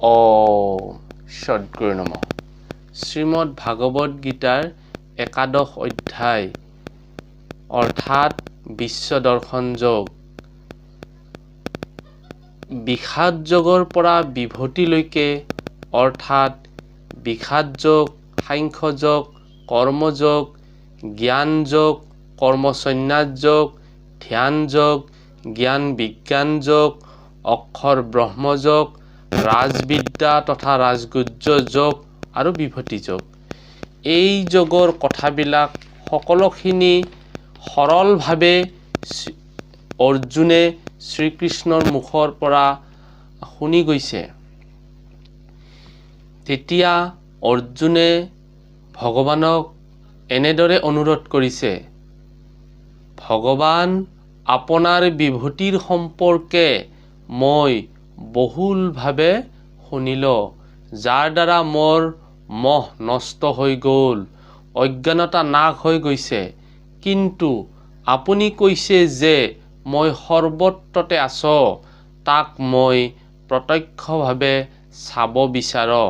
ॐ सद्गुरु नमः। শ্ৰীমদ্ ভাগৱত গীতাৰ একাদশ অধ্যায় অৰ্থাৎ বিশ্ব দৰ্শন যোগ বিষাদ যোগৰ পৰা বিভূতিলৈকে অৰ্থাৎ বিষাদ যোগ, সাংখ্য যোগ, কৰ্মযোগ, জ্ঞান যোগ, কৰ্মসন্ন্যাস যোগ, ধ্যান যোগ, জ্ঞান বিজ্ঞান যোগ, অক্ষৰ ব্ৰহ্ম যোগ, ৰাজবিদ্যা তথা ৰাজগুহ্য যোগ আৰু বিভূতি যোগ। এই যোগৰ কথাবিলাক সকলোখিনি সৰলভাৱে অৰ্জুনে শ্ৰীকৃষ্ণৰ মুখৰ পৰা শুনি গৈছে। তেতিয়া অৰ্জুনে ভগৱানক এনেদৰে অনুৰোধ কৰিছে, ভগৱান, আপোনাৰ বিভূতিৰ সম্পৰ্কে মই বহুলভাৱে শুনিলো, যাৰ দ্বাৰা মোৰ মোহ নষ্ট হৈ গ'ল, অজ্ঞানতা নাশ হৈ গৈছে। কিন্তু আপুনি কৈছে যে মই সৰ্বত্ৰতে আছো, তাক মই প্ৰত্যক্ষভাৱে চাব বিচাৰো।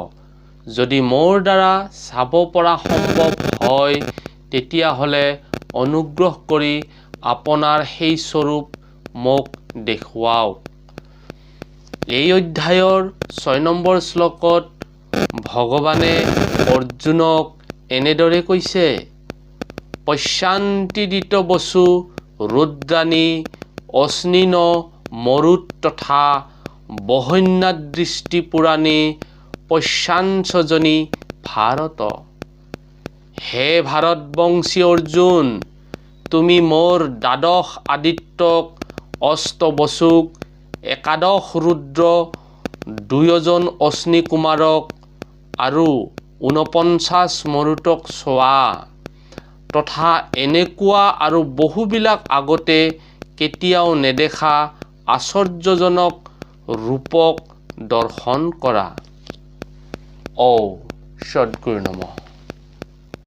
যদি মোৰ দ্বাৰা চাব পৰা সম্ভৱ হয়, তেতিয়াহ'লে অনুগ্ৰহ কৰি আপোনাৰ সেই স্বৰূপ মোক দেখুৱাওক। এই অধ্যায়ৰ 6 নম্বৰ শ্লোকত ভগৱানে অৰ্জুনক এনেদৰে কৈছে, পশ্যান্তিদিত বসু ৰুদ্ৰাণী অশ্নিন মৰুত তথা বহন্যাদৃষ্টি পুৰাণী পশ্যাঞ্চজনী ভাৰত। হে ভাৰতবংশী অৰ্জুন, তুমি মোৰ দ্বাদশ আদিত্যক, অষ্ট বসুক, একাদশ ৰুদ্ৰ, 2জন অশ্নি কুমাৰক আৰু 49 মৰুতক চোৱা, তথা এনেকুৱা আৰু বহুবিলাক আগতে কেতিয়াও নেদেখা আশ্চৰ্যজনক ৰূপক দৰ্শন কৰা। ॐ সদ্গুৰু নমঃ।